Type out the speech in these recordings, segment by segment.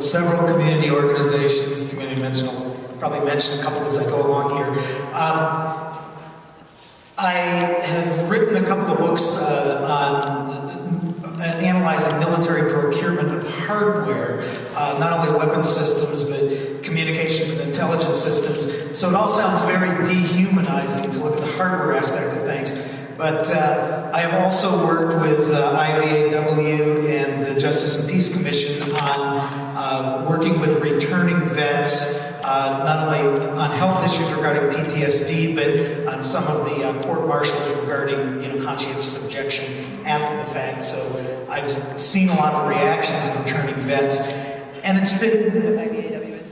several community organizations. I'll probably mention a couple as I go along here. I have written a couple of books on analyzing military procurement of hardware, not only weapon systems, but communications and intelligence systems. So it all sounds very dehumanizing to look at the hardware aspect of things. But I have also worked with IVAW and the Justice and Peace Commission on working with returning vets, not only on health issues regarding PTSD, but on some of the court-martials regarding, conscientious objection after the fact. So I've seen a lot of reactions of returning vets, and it's been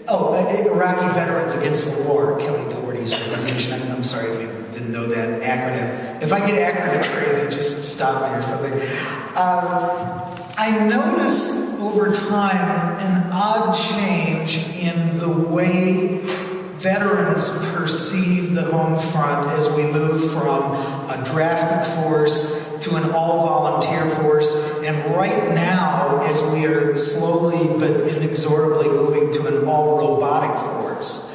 Iraqi Veterans Against the War, Kelly Doherty's organization. I'm sorry if you didn't know that acronym. If I get acronym crazy, just stop me or something. I noticed over time an odd change in the way veterans perceive the home front as we move from a drafted force to an all-volunteer force, and right now, as we are slowly but inexorably moving to an all-robotic force.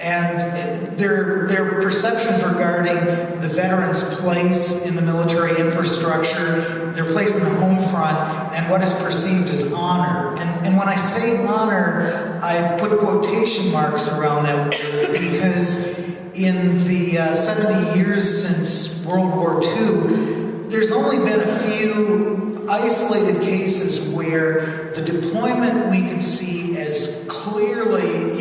And their perceptions regarding the veterans' place in the military infrastructure, their place in the home front, and what is perceived as honor. And when I say honor, I put quotation marks around that word because in the 70 years since World War II, there's only been a few isolated cases where the deployment we can see as clearly,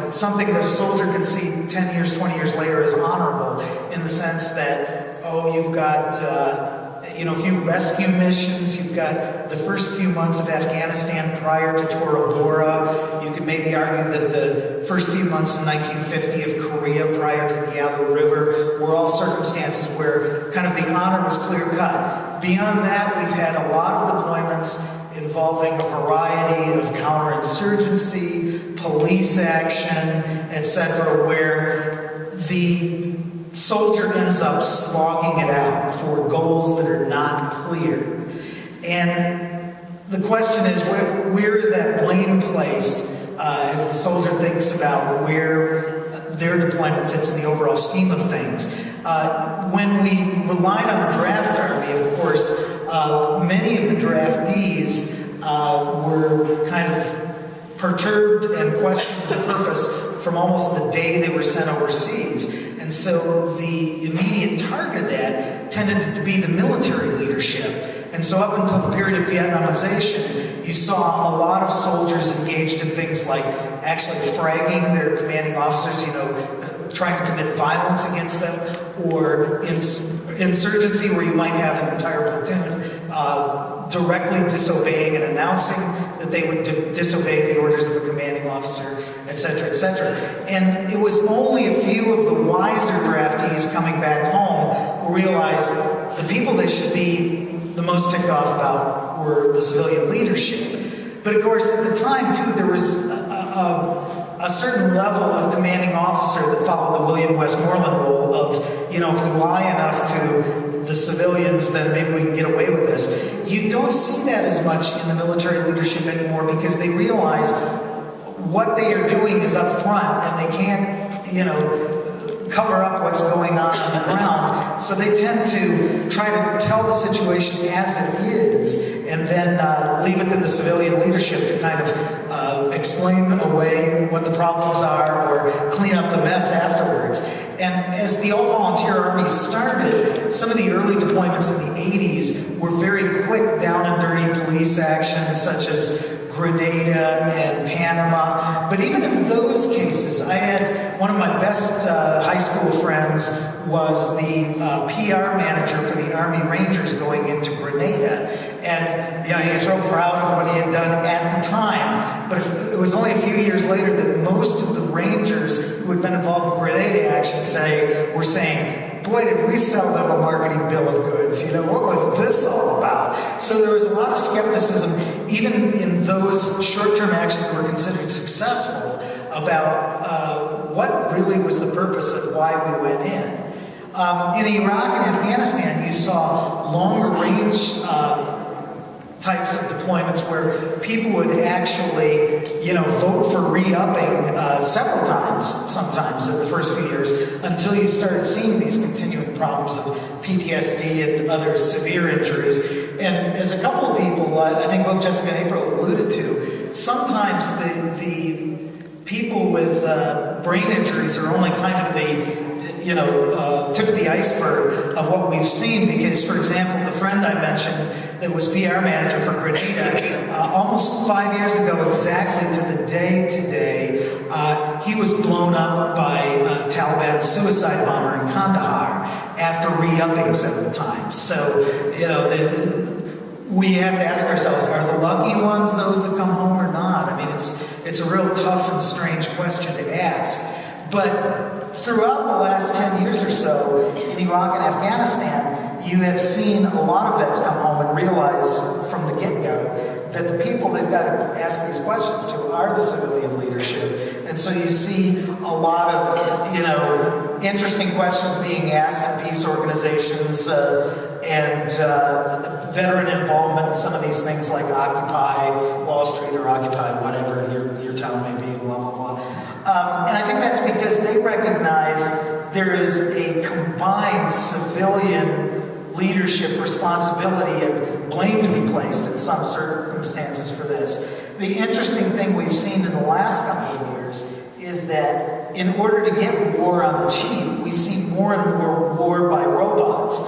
something that a soldier can see 10 years, 20 years later as honorable, in the sense that, you've got, a few rescue missions, you've got the first few months of Afghanistan prior to Tora Bora. You could maybe argue that the first few months in 1950 of Korea prior to the Yalu River were all circumstances where kind of the honor was clear-cut. Beyond that, we've had a lot of deployments involving a variety of counterinsurgency, police action, etc., where the soldier ends up slogging it out for goals that are not clear. And the question is, where is that blame placed as the soldier thinks about where their deployment fits in the overall scheme of things? When we relied on the draft army, of course, many of the draftees were kind of perturbed and questioned the purpose from almost the day they were sent overseas. And so the immediate target of that tended to be the military leadership. And so up until the period of Vietnamization, you saw a lot of soldiers engaged in things like actually fragging their commanding officers, trying to commit violence against them, or insurgency where you might have an entire platoon directly disobeying and announcing that they would disobey the orders of the commanding officer, etc., etc. And it was only a few of the wiser draftees coming back home who realized the people they should be the most ticked off about were the civilian leadership. But of course, at the time, too, there was a certain level of commanding officer that followed the William Westmoreland rule of, if we lie enough to the civilians, then maybe we can get away with this. You don't see that as much in the military leadership anymore because they realize what they are doing is up front and they can't, cover up what's going on the ground. So they tend to try to tell the situation as it is and then leave it to the civilian leadership to kind of explain away what the problems are or clean up the mess afterwards. And as the all-volunteer army started, some of the early deployments in the 80s were very quick down and dirty police actions such as Grenada and Panama. But even in those cases, I had one of my best high school friends was the PR manager for the Army Rangers going into Grenada. And he was so proud of what he had done at the time. But it was only a few years later that most of the Rangers who had been involved in Grenada action were saying, boy, did we sell them a marketing bill of goods. What was this all about? So there was a lot of skepticism, even in those short-term actions that were considered successful, about what really was the purpose of why we went in. In Iraq and Afghanistan, you saw longer-range types of deployments where people would actually, vote for re-upping several times, sometimes in the first few years, until you started seeing these continuing problems of PTSD and other severe injuries. And as a couple of people, I think both Jessica and April alluded to, sometimes the people with brain injuries are only kind of the tip of the iceberg of what we've seen, because, for example, the friend I mentioned that was PR manager for Grenada, almost 5 years ago exactly to the day today, he was blown up by a Taliban suicide bomber in Kandahar after re-upping several times. So, we have to ask ourselves, are the lucky ones those that come home or not? I mean, it's a real tough and strange question to ask. But throughout the last 10 years or so in Iraq and Afghanistan, you have seen a lot of vets come home and realize from the get-go that the people they've got to ask these questions to are the civilian leadership. And so you see a lot of, interesting questions being asked in peace organizations and veteran involvement in some of these things like Occupy Wall Street or Occupy whatever your town may be, blah, blah, blah. And I think that's because they recognize there is a combined civilian leadership responsibility and blame to be placed in some circumstances for this. The interesting thing we've seen in the last couple of years is that in order to get war on the cheap, we see more and more war by robots.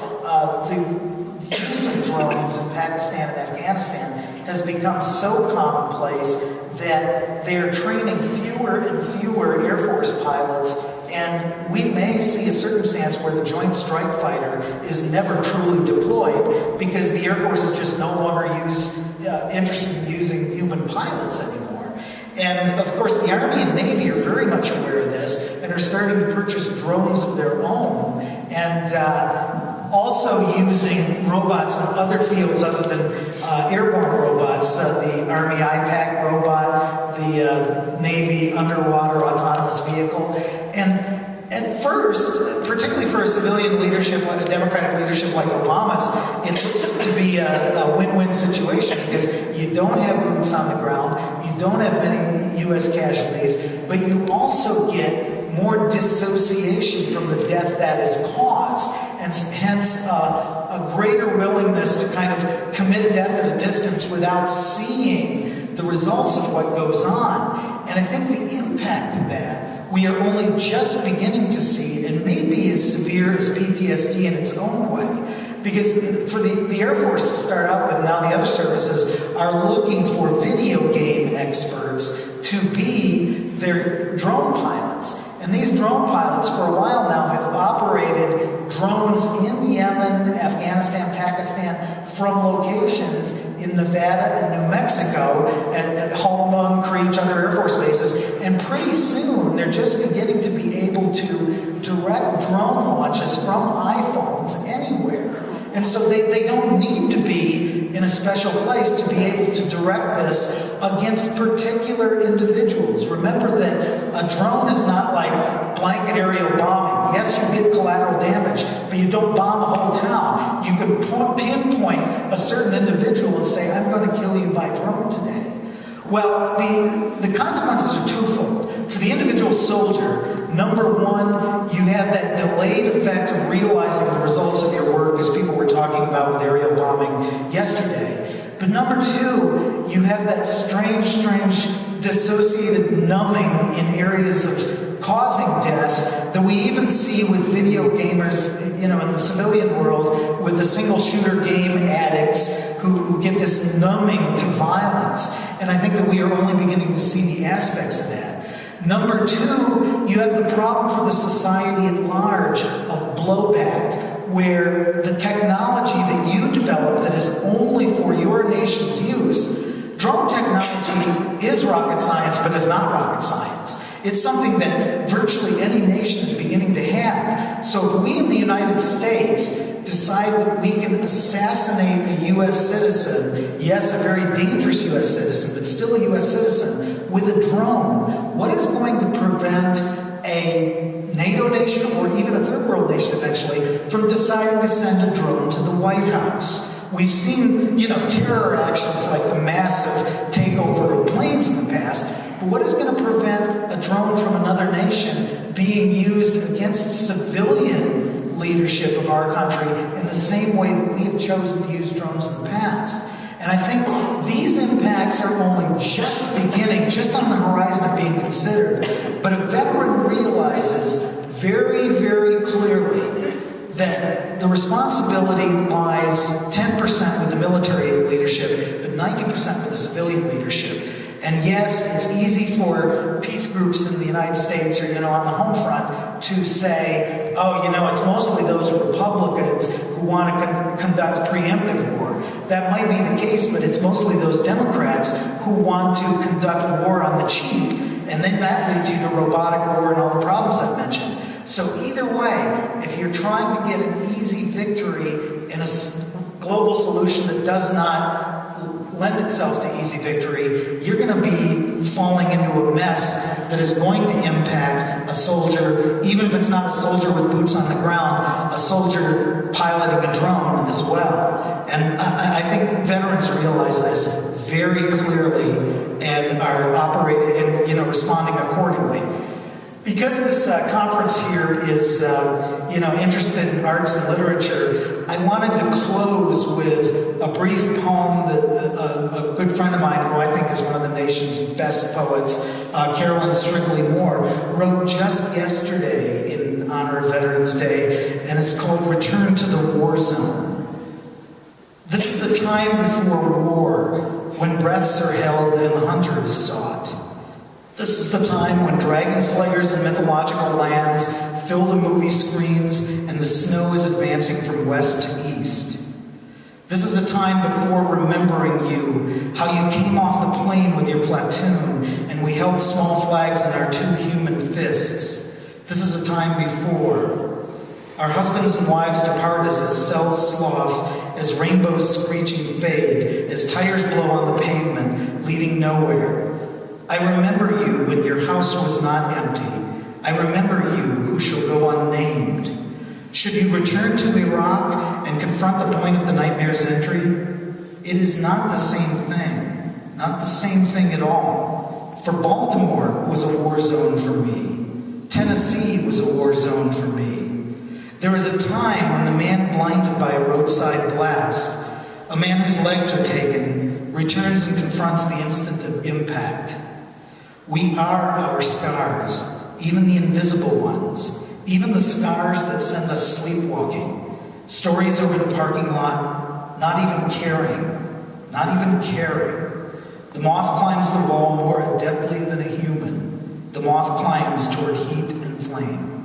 The use of drones in Pakistan and Afghanistan has become so commonplace that they are training fewer and fewer Air Force pilots, and we may see a circumstance where the Joint Strike Fighter is never truly deployed because the Air Force is just no longer interested in using human pilots anymore. And of course, the Army and Navy are very much aware of this and are starting to purchase drones of their own, and also using robots in other fields other than airborne robots, the Army IPAC robot, the Navy underwater autonomous vehicle. And at first, particularly for a civilian leadership, a democratic leadership like Obama's, it looks to be a win-win situation because you don't have boots on the ground, you don't have many U.S. casualties, but you also get more dissociation from the death that is caused, and hence a greater willingness to kind of commit death at a distance without seeing the results of what goes on. And I think the impact of that we are only just beginning to see, and maybe as severe as PTSD in its own way. Because for the Air Force to start out with, now the other services are looking for video game experts to be their drone pilots. And these drone pilots, for a while now, have operated drones in Yemen, Afghanistan, Pakistan, from locations in Nevada and New Mexico, at Holloman, Creech, other Air Force bases. And pretty soon, they're just beginning to be able to direct drone launches from iPhones anywhere. And so they don't need to be in a special place to be able to direct this against particular individuals. Remember that a drone is not like blanket aerial bombing. Yes, you get collateral damage, but you don't bomb a whole town. You can pinpoint a certain individual and say, I'm going to kill you by drone today. Well, the consequences are twofold. For the individual soldier, number one, you have that delayed effect of realizing the results of your work, as people were talking about with aerial bombing yesterday. But number two, you have that strange dissociated numbing in areas of causing death that we even see with video gamers, in the civilian world, with the single shooter game addicts who get this numbing to violence. And I think that we are only beginning to see the aspects of that. Number two, you have the problem for the society at large of blowback, where the technology that you develop that is only for your nation's use, drone technology is rocket science, but is not rocket science. It's something that virtually any nation is beginning to have. So if we in the United States decide that we can assassinate a U.S. citizen, yes, a very dangerous U.S. citizen, but still a U.S. citizen, with a drone, what is going to prevent a NATO nation or even a third world nation eventually from deciding to send a drone to the White House We've seen, terror actions like the massive takeover of planes in the past, but what is going to prevent a drone from another nation being used against civilian leadership of our country in the same way that we have chosen to use drones in the past? And I think these impacts are only just beginning, just on the horizon of being considered. But a veteran realizes very, very clearly that the responsibility lies 10% with the military leadership, but 90% with the civilian leadership. And yes, it's easy for peace groups in the United States or, on the home front to say, it's mostly those Republicans who want to conduct preemptive war. That might be the case, but it's mostly those Democrats who want to conduct war on the cheap. And then that leads you to robotic war and all the problems I've mentioned. So either way, if you're trying to get an easy victory in a global solution that does not lend itself to easy victory, you're going to be falling into a mess that is going to impact a soldier, even if it's not a soldier with boots on the ground, a soldier piloting a drone as well. And I think veterans realize this very clearly and are operating and responding accordingly. Because this conference here is, interested in arts and literature, I wanted to close with a brief poem that a good friend of mine, who I think is one of the nation's best poets, Carolyn Srygley-Moore, wrote just yesterday in honor of Veterans Day, and it's called "Return to the War Zone." This is the time before war, when breaths are held and the hunter is sought. This is the time when dragon slayers in mythological lands fill the movie screens and the snow is advancing from west to east. This is a time before remembering you, how you came off the plane with your platoon and we held small flags in our 2 human fists. This is a time before. Our husbands and wives depart us as cells slough, as rainbows screeching fade, as tires blow on the pavement, leading nowhere. I remember you when your house was not empty. I remember you who shall go unnamed. Should you return to Iraq and confront the point of the nightmare's entry, it is not the same thing. Not the same thing at all. For Baltimore was a war zone for me. Tennessee was a war zone for me. There is a time when the man blinded by a roadside blast, a man whose legs are taken, returns and confronts the instant of impact. We are our scars, even the invisible ones, even the scars that send us sleepwalking. Stories over the parking lot, not even caring. The moth climbs the wall more adeptly than a human. The moth climbs toward heat and flame.